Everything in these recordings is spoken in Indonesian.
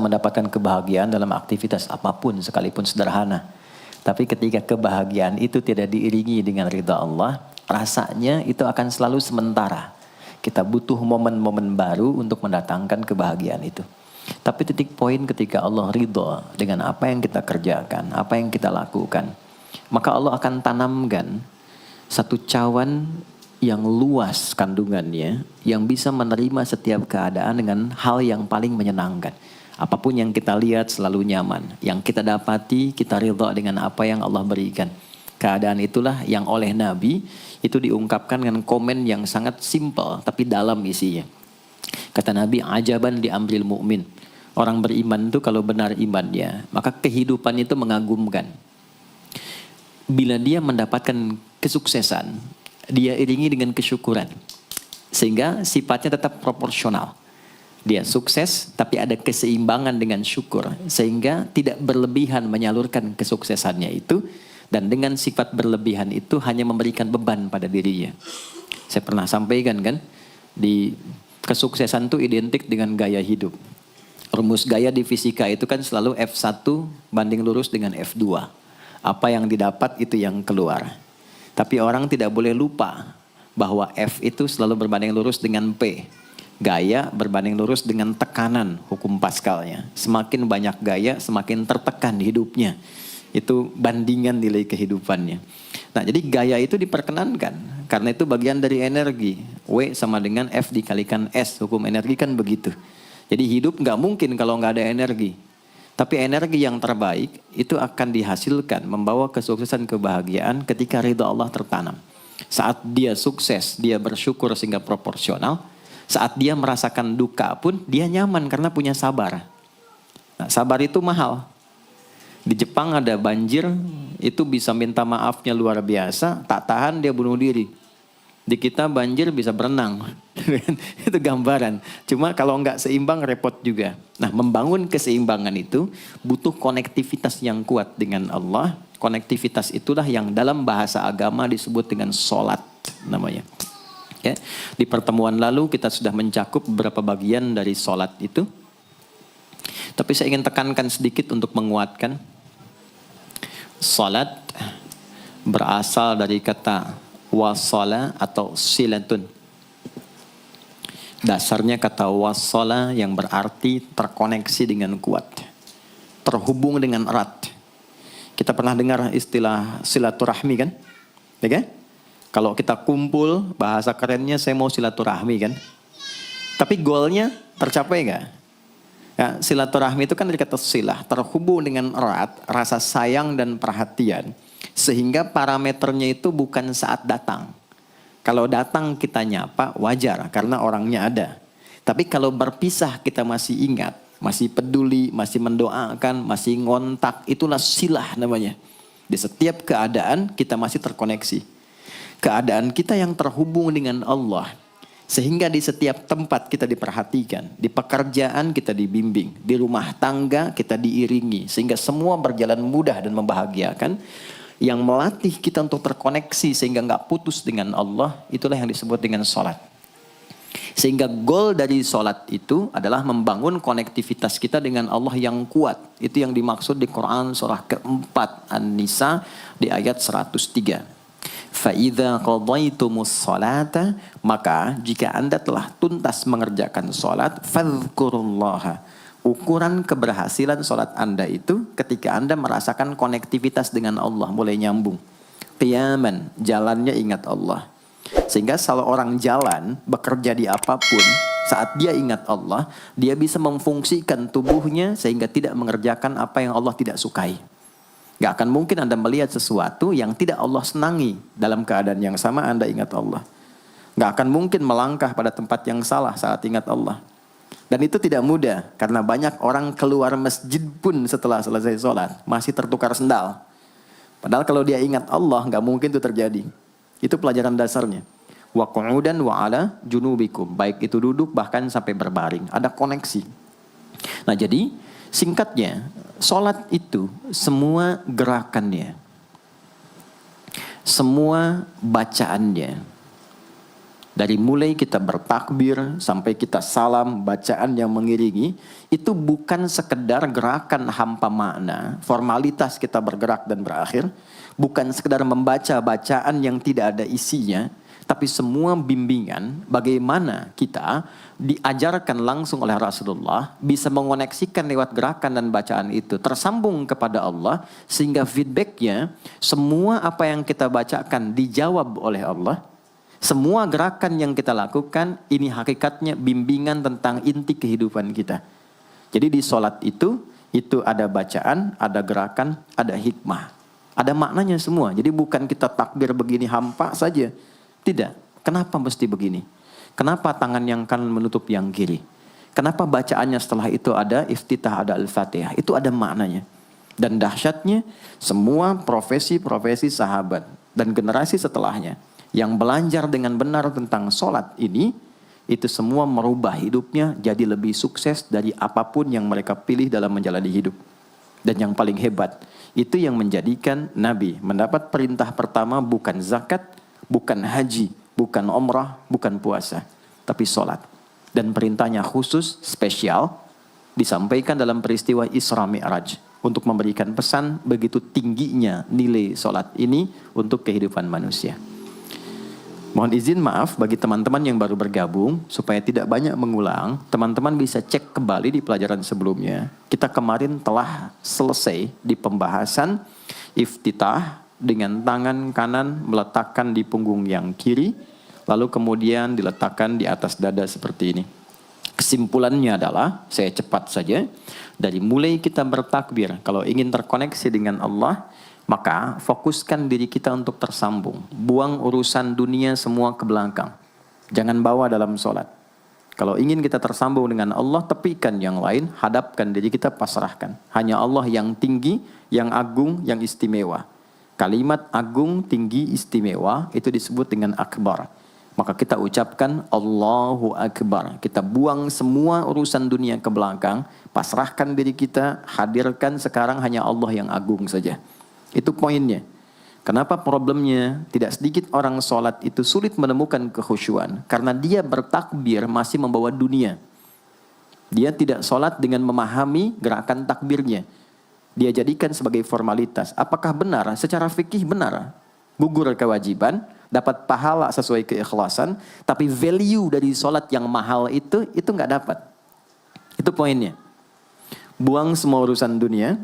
mendapatkan kebahagiaan dalam aktivitas apapun sekalipun sederhana. Tapi ketika kebahagiaan itu tidak diiringi dengan ridha Allah, rasanya itu akan selalu sementara. Kita butuh momen-momen baru untuk mendatangkan kebahagiaan itu. Tapi titik poin ketika Allah ridha dengan apa yang kita kerjakan, apa yang kita lakukan, maka Allah akan tanamkan satu cawan yang luas kandungannya, yang bisa menerima setiap keadaan dengan hal yang paling menyenangkan. Apapun yang kita lihat selalu nyaman. Yang kita dapati, kita ridha dengan apa yang Allah berikan. Keadaan itulah yang oleh Nabi itu diungkapkan dengan komen yang sangat simpel tapi dalam isinya. Kata Nabi, ajaban di amril mu'min. Orang beriman itu kalau benar imannya, maka kehidupan itu mengagumkan. Bila dia mendapatkan kesuksesan, dia iringi dengan kesyukuran. Sehingga sifatnya tetap proporsional. Dia sukses tapi ada keseimbangan dengan syukur. Sehingga tidak berlebihan menyalurkan kesuksesannya itu. Dan dengan sifat berlebihan itu hanya memberikan beban pada dirinya. Saya pernah sampaikan kan, di kesuksesan itu identik dengan gaya hidup. Rumus gaya di fisika itu kan selalu F1 banding lurus dengan F2. Apa yang didapat itu yang keluar. Tapi orang tidak boleh lupa bahwa F itu selalu berbanding lurus dengan P. Gaya berbanding lurus dengan tekanan, hukum Pascalnya. Semakin banyak gaya, semakin tertekan hidupnya. Itu bandingan nilai kehidupannya. Nah, jadi gaya itu diperkenankan. Karena itu bagian dari energi. W sama dengan F dikalikan S. Hukum energi kan begitu. Jadi hidup nggak mungkin kalau nggak ada energi. Tapi energi yang terbaik itu akan dihasilkan, membawa kesuksesan kebahagiaan ketika ridha Allah tertanam. Saat dia sukses, dia bersyukur sehingga proporsional. Saat dia merasakan duka pun, dia nyaman karena punya sabar. Nah, sabar itu mahal. Di Jepang ada banjir, itu bisa minta maafnya luar biasa, tak tahan dia bunuh diri. Di kita banjir bisa berenang. Itu gambaran. Cuma kalau nggak seimbang repot juga. Nah, membangun keseimbangan itu butuh konektivitas yang kuat dengan Allah. Konektivitas itulah yang dalam bahasa agama disebut dengan sholat namanya. Ya. Di pertemuan lalu kita sudah mencakup beberapa bagian dari sholat itu. Tapi saya ingin tekankan sedikit untuk menguatkan. Sholat berasal dari kata wasala atau silatun. Dasarnya kata wasala yang berarti terkoneksi dengan kuat. Terhubung dengan erat. Kita pernah dengar istilah silaturahmi kan? Ya kan? Kalau kita kumpul, bahasa kerennya saya mau silaturahmi kan. Tapi goalnya tercapai nggak? Ya, silaturahmi itu kan dari kata silah, terhubung dengan erat, rasa sayang dan perhatian. Sehingga parameternya itu bukan saat datang. Kalau datang kita nyapa, wajar karena orangnya ada. Tapi kalau berpisah kita masih ingat, masih peduli, masih mendoakan, masih ngontak, itulah silah namanya. Di setiap keadaan kita masih terkoneksi. Keadaan kita yang terhubung dengan Allah. Sehingga di setiap tempat kita diperhatikan. Di pekerjaan kita dibimbing. Di rumah tangga kita diiringi. Sehingga semua berjalan mudah dan membahagiakan. Yang melatih kita untuk terkoneksi sehingga nggak putus dengan Allah. Itulah yang disebut dengan sholat. Sehingga goal dari sholat itu adalah membangun konektivitas kita dengan Allah yang kuat. Itu yang dimaksud di Quran surah keempat An-Nisa di ayat 103. فَإِذَا قَضَيْتُمُ الصَّلَاةَ maka jika anda telah tuntas mengerjakan sholat, فَاذْكُرُوا اللَّهَ. Ukuran keberhasilan sholat anda itu ketika anda merasakan konektivitas dengan Allah, mulai nyambung. Qiyaman, jalannya ingat Allah. Sehingga kalau orang jalan, bekerja di apapun, saat dia ingat Allah, dia bisa memfungsikan tubuhnya sehingga tidak mengerjakan apa yang Allah tidak sukai. Gak akan mungkin Anda melihat sesuatu yang tidak Allah senangi. Dalam keadaan yang sama Anda ingat Allah. Gak akan mungkin melangkah pada tempat yang salah saat ingat Allah. Dan itu tidak mudah. Karena banyak orang keluar masjid pun setelah selesai sholat masih tertukar sendal. Padahal kalau dia ingat Allah gak mungkin itu terjadi. Itu pelajaran dasarnya. Wa qu'udan wa ala junubikum. Baik itu duduk bahkan sampai berbaring. Ada koneksi. Nah jadi singkatnya, sholat itu semua gerakannya, semua bacaannya, Dari mulai kita bertakbir sampai kita salam, bacaan yang mengiringi, itu bukan sekedar gerakan hampa makna, formalitas kita bergerak dan berakhir, bukan sekedar membaca bacaan yang tidak ada isinya, tapi semua bimbingan bagaimana kita diajarkan langsung oleh Rasulullah bisa mengoneksikan lewat gerakan dan bacaan itu tersambung kepada Allah, sehingga feedbacknya semua apa yang kita bacakan dijawab oleh Allah. Semua gerakan yang kita lakukan ini hakikatnya bimbingan tentang inti kehidupan kita. Jadi di sholat itu ada bacaan, ada gerakan, ada hikmah, ada maknanya semua. Jadi bukan kita takbir begini hampa saja. Tidak. Kenapa mesti begini? Kenapa tangan yang kanan menutup yang kiri? Kenapa bacaannya setelah itu ada iftitah, ada al-fatihah? Itu ada maknanya. Dan dahsyatnya semua profesi-profesi sahabat dan generasi setelahnya yang belajar dengan benar tentang sholat ini, itu semua merubah hidupnya jadi lebih sukses dari apapun yang mereka pilih dalam menjalani hidup. Dan yang paling hebat, itu yang menjadikan Nabi mendapat perintah pertama bukan zakat, bukan haji, bukan umrah, bukan puasa, tapi sholat. Dan perintahnya khusus, spesial, disampaikan dalam peristiwa Isra Mi'raj untuk memberikan pesan begitu tingginya nilai sholat ini untuk kehidupan manusia. Mohon izin maaf bagi teman-teman yang baru bergabung, supaya tidak banyak mengulang, teman-teman bisa cek kembali di pelajaran sebelumnya. Kita kemarin telah selesai di pembahasan iftitah dengan tangan kanan meletakkan di punggung yang kiri, lalu kemudian diletakkan di atas dada seperti ini. Kesimpulannya adalah, saya cepat saja, dari mulai kita bertakbir, kalau ingin terkoneksi dengan Allah, maka fokuskan diri kita untuk tersambung. Buang urusan dunia semua ke belakang. Jangan bawa dalam sholat. Kalau ingin kita tersambung dengan Allah, tepikan yang lain, hadapkan diri kita, pasrahkan. Hanya Allah yang tinggi, yang agung, yang istimewa. Kalimat agung, tinggi, istimewa, itu disebut dengan akbar. Maka kita ucapkan Allahu Akbar. Kita buang semua urusan dunia ke belakang, pasrahkan diri kita, hadirkan sekarang hanya Allah yang agung saja. Itu poinnya. Kenapa problemnya tidak sedikit orang sholat itu sulit menemukan kekhusyuan? Karena dia bertakbir masih membawa dunia. Dia tidak sholat dengan memahami gerakan takbirnya. Dia jadikan sebagai formalitas. Apakah benar? Secara fikih benar. Gugur kewajiban, dapat pahala sesuai keikhlasan, tapi value dari sholat yang mahal itu nggak dapat. Itu poinnya. Buang semua urusan dunia,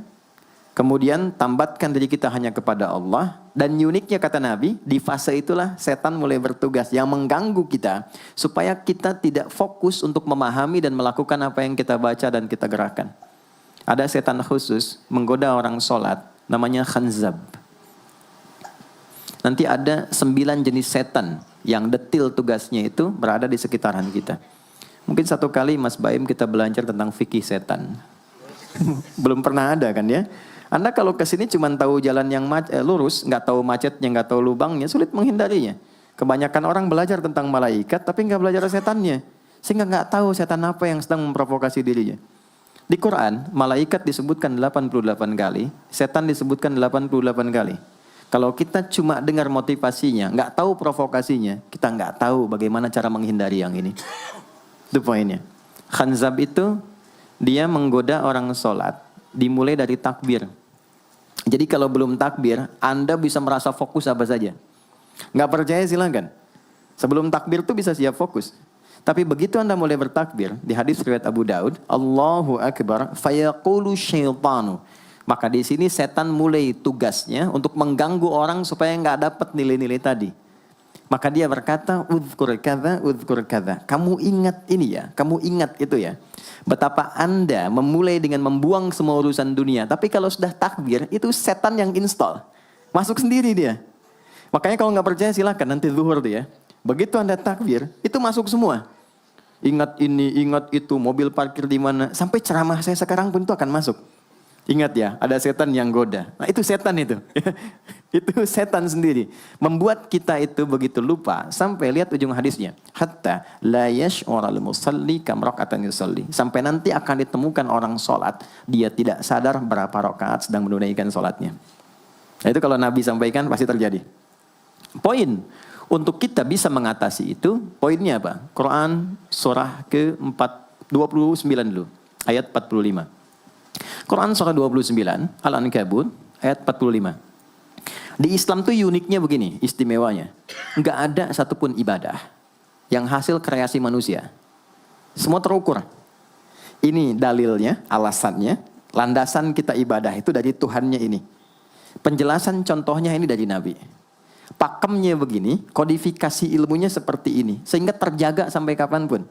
kemudian tambatkan diri kita hanya kepada Allah. Dan uniknya kata Nabi, di fase itulah setan mulai bertugas yang mengganggu kita, supaya kita tidak fokus untuk memahami dan melakukan apa yang kita baca dan kita gerakan. Ada setan khusus menggoda orang sholat, namanya khanzab. Nanti ada 9 jenis setan yang detil tugasnya itu berada di sekitaran kita. Mungkin satu kali Mas Baim kita belajar tentang fikih setan. Belum pernah ada kan ya? Anda kalau ke sini cuma tahu jalan yang lurus, nggak tahu macetnya, nggak tahu lubangnya, sulit menghindarinya. Kebanyakan orang belajar tentang malaikat, tapi nggak belajar setannya, sehingga nggak tahu setan apa yang sedang memprovokasi dirinya. Di Quran, malaikat disebutkan 88 kali, setan disebutkan 88 kali. Kalau kita cuma dengar motivasinya, nggak tahu provokasinya, kita nggak tahu bagaimana cara menghindari yang ini. Itu poinnya. Khanzab itu dia menggoda orang sholat, dimulai dari takbir. Jadi kalau belum takbir, Anda bisa merasa fokus apa saja. Nggak percaya silakan. Sebelum takbir tuh bisa siap fokus. Tapi begitu Anda mulai bertakbir, di hadis riwayat Abu Daud, Allahu Akbar, fayaqulu syaitanu. Maka di sini setan mulai tugasnya untuk mengganggu orang supaya nggak dapat nilai-nilai tadi. Maka dia berkata, udhkur kadza. Kamu ingat ini ya, kamu ingat itu ya. Betapa Anda memulai dengan membuang semua urusan dunia. Tapi kalau sudah takbir, itu setan yang install. Masuk sendiri dia. Makanya kalau nggak percaya silakan nanti zuhur tuh ya. Begitu Anda takbir, itu masuk semua. Ingat ini, ingat itu, mobil parkir di mana. Sampai ceramah saya sekarang pun itu akan masuk. Ingat ya, ada setan yang goda. Nah itu setan itu. Itu setan sendiri. Membuat kita itu begitu lupa. Sampai lihat ujung hadisnya. Hatta la yash'ural musalli kam raka'atan yusalli. Sampai nanti akan ditemukan orang sholat. Dia tidak sadar berapa rakaat sedang menunaikan sholatnya. Nah itu kalau Nabi sampaikan pasti terjadi. Poin. Untuk kita bisa mengatasi itu, poinnya apa? Quran surah ke-29 dulu, ayat 45. Quran surah 29, Al-Ankabut, ayat 45. Di Islam tuh uniknya begini, istimewanya. Enggak ada satupun ibadah yang hasil kreasi manusia. Semua terukur. Ini dalilnya, alasannya, landasan kita ibadah itu dari Tuhannya ini. Penjelasan contohnya ini dari Nabi. Pakemnya begini, kodifikasi ilmunya seperti ini. Sehingga terjaga sampai kapanpun.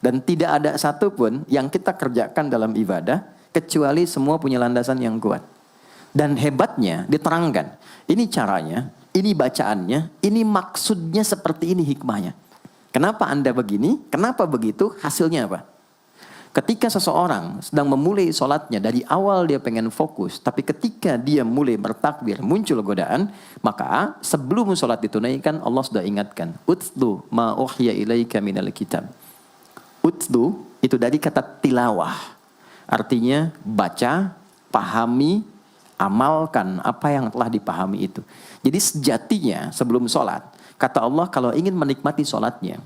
Dan tidak ada satupun yang kita kerjakan dalam ibadah, kecuali semua punya landasan yang kuat. Dan hebatnya diterangkan. Ini caranya, ini bacaannya, ini maksudnya seperti ini hikmahnya. Kenapa Anda begini? Kenapa begitu? Hasilnya apa? Ketika seseorang sedang memulai sholatnya, dari awal dia pengen fokus, tapi ketika dia mulai bertakbir, muncul godaan, maka sebelum sholat ditunaikan, Allah sudah ingatkan, Utlu ma uhya ilaika minal kitab. Utlu itu dari kata tilawah, artinya baca, pahami, amalkan apa yang telah dipahami itu. Jadi sejatinya sebelum sholat, kata Allah kalau ingin menikmati sholatnya,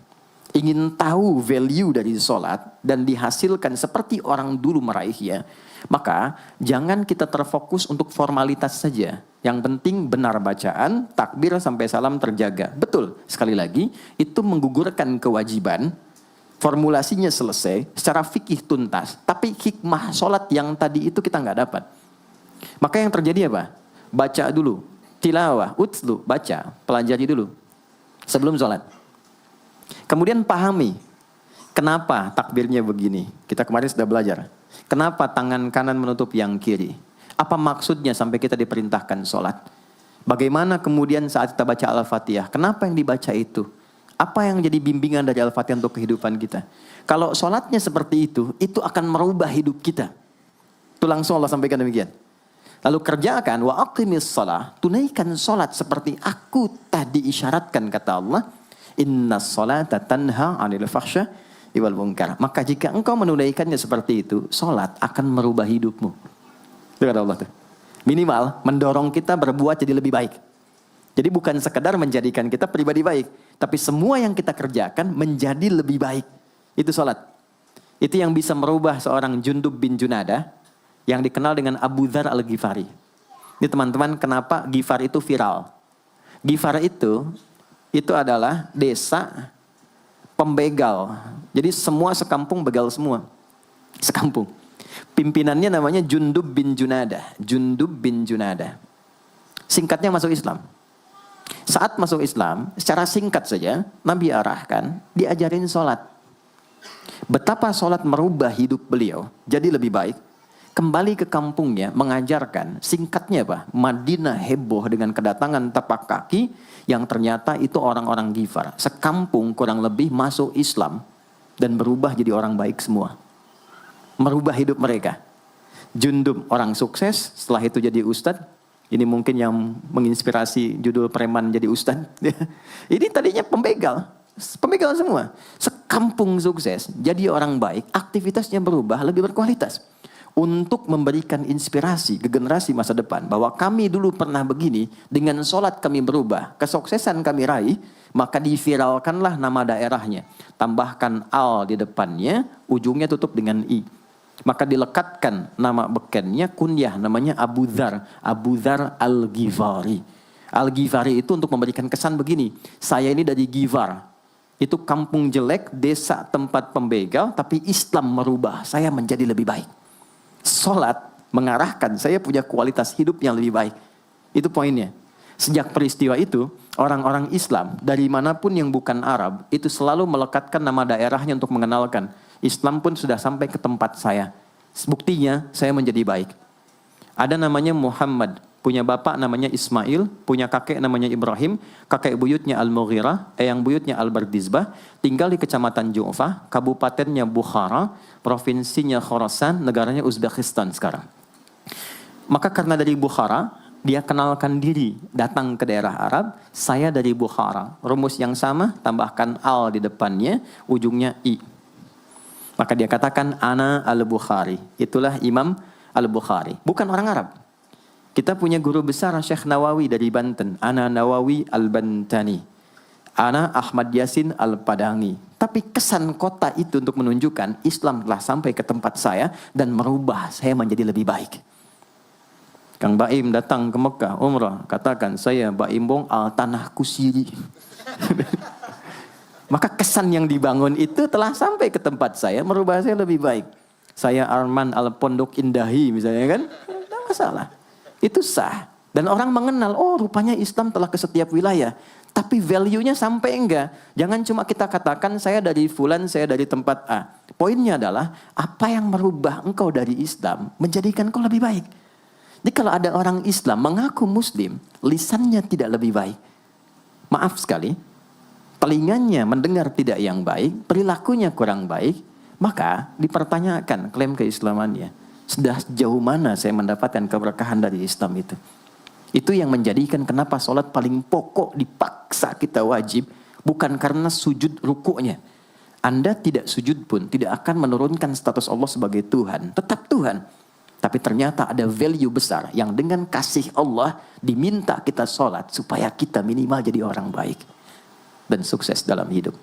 ingin tahu value dari sholat dan dihasilkan seperti orang dulu meraihnya, maka jangan kita terfokus untuk formalitas saja. Yang penting benar bacaan, takbir sampai salam terjaga. Betul, sekali lagi, itu menggugurkan kewajiban, formulasinya selesai, secara fikih tuntas, tapi hikmah sholat yang tadi itu kita nggak dapat. Maka yang terjadi apa? Baca dulu, tilawah, utlu, baca, pelajari dulu, sebelum sholat. Kemudian pahami, kenapa takbirnya begini? Kita kemarin sudah belajar. Kenapa tangan kanan menutup yang kiri? Apa maksudnya sampai kita diperintahkan sholat? Bagaimana kemudian saat kita baca Al-Fatihah? Kenapa yang dibaca itu? Apa yang jadi bimbingan dari Al-Fatihah untuk kehidupan kita? Kalau sholatnya seperti itu akan merubah hidup kita. Itu langsung Allah sampaikan demikian. Lalu kerjakan, wa aqimis shalah, tunaikan sholat seperti aku tadi isyaratkan, kata Allah. Inna sholata tanha 'anil fahsya wal munkar. Maka jika engkau menunaikannya seperti itu, sholat akan merubah hidupmu. Itu kata Allah tuh. Minimal mendorong kita berbuat jadi lebih baik. Jadi bukan sekedar menjadikan kita pribadi baik, tapi semua yang kita kerjakan menjadi lebih baik. Itu sholat. Itu yang bisa merubah seorang Jundub bin Junadah yang dikenal dengan Abu Dzar Al-Ghifari. Ini teman-teman, kenapa Ghifar itu viral? Ghifar itu adalah desa pembegal. Jadi semua sekampung begal semua. Sekampung. Pimpinannya namanya Jundub bin Junadah. Jundub bin Junadah. Singkatnya masuk Islam. Saat masuk Islam, secara singkat saja, Nabi arahkan, diajarin sholat. Betapa sholat merubah hidup beliau, jadi lebih baik. Kembali ke kampungnya, mengajarkan, singkatnya apa? Madinah heboh dengan kedatangan tapak kaki, yang ternyata itu orang-orang Ghifar. Sekampung kurang lebih masuk Islam, dan berubah jadi orang baik semua. Merubah hidup mereka. Jundub orang sukses, setelah itu jadi ustadz. Ini mungkin yang menginspirasi judul preman jadi ustadz. Ini tadinya pembegal. Pembegal semua. Sekampung sukses, jadi orang baik, aktivitasnya berubah, lebih berkualitas. Untuk memberikan inspirasi ke generasi masa depan. Bahwa kami dulu pernah begini, dengan sholat kami berubah, kesuksesan kami raih, maka diviralkanlah nama daerahnya. Tambahkan al di depannya, ujungnya tutup dengan i. Maka dilekatkan nama bekennya, kunyah, namanya Abu Dzar. Abu Dzar Al-Ghifari. Al-Ghifari itu untuk memberikan kesan begini, saya ini dari Ghifar. Itu kampung jelek, desa tempat pembegal, tapi Islam merubah, saya menjadi lebih baik. Sholat mengarahkan saya punya kualitas hidup yang lebih baik. Itu poinnya. Sejak peristiwa itu, orang-orang Islam dari manapun yang bukan Arab, itu selalu melekatkan nama daerahnya untuk mengenalkan. Islam pun sudah sampai ke tempat saya. Buktinya, saya menjadi baik. Ada namanya Muhammad, punya bapak namanya Ismail, punya kakek namanya Ibrahim, kakek buyutnya Al-Mughirah, eyang buyutnya Al-Bardizbah, tinggal di kecamatan Ju'fah, kabupatennya Bukhara, provinsinya Khorasan, negaranya Uzbekistan sekarang. Maka karena dari Bukhara, dia kenalkan diri, datang ke daerah Arab, saya dari Bukhara. Rumus yang sama, tambahkan al di depannya, ujungnya i. Maka dia katakan, Ana Al-Bukhari. Itulah Imam Al-Bukhari. Bukan orang Arab. Kita punya guru besar Syekh Nawawi dari Banten. Ana Nawawi Al-Bantani. Ana Ahmad Yasin Al-Padangi. Tapi kesan kota itu untuk menunjukkan Islam telah sampai ke tempat saya dan merubah saya menjadi lebih baik. Kang Baim datang ke Mekah, umrah, katakan saya Baim Bong al tanah kusiri. Maka kesan yang dibangun itu telah sampai ke tempat saya, merubah saya lebih baik. Saya Arman al Pondok Indahi misalnya kan, tidak masalah. Itu sah. Dan orang mengenal, oh rupanya Islam telah ke setiap wilayah. Tapi value-nya sampai enggak. Jangan cuma kita katakan saya dari fulan, saya dari tempat A. Poinnya adalah apa yang merubah engkau dari Islam menjadikan engkau lebih baik. Jadi kalau ada orang Islam mengaku Muslim, lisannya tidak lebih baik. Maaf sekali, telinganya mendengar tidak yang baik, perilakunya kurang baik, maka dipertanyakan klaim keislamannya. Sudah sejauh mana saya mendapatkan keberkahan dari Islam itu? Itu yang menjadikan kenapa sholat paling pokok dipaksa kita wajib. Bukan karena sujud rukuknya. Anda tidak sujud pun tidak akan menurunkan status Allah sebagai Tuhan. Tetap Tuhan. Tapi ternyata ada value besar yang dengan kasih Allah diminta kita sholat supaya kita minimal jadi orang baik. Dan sukses dalam hidup.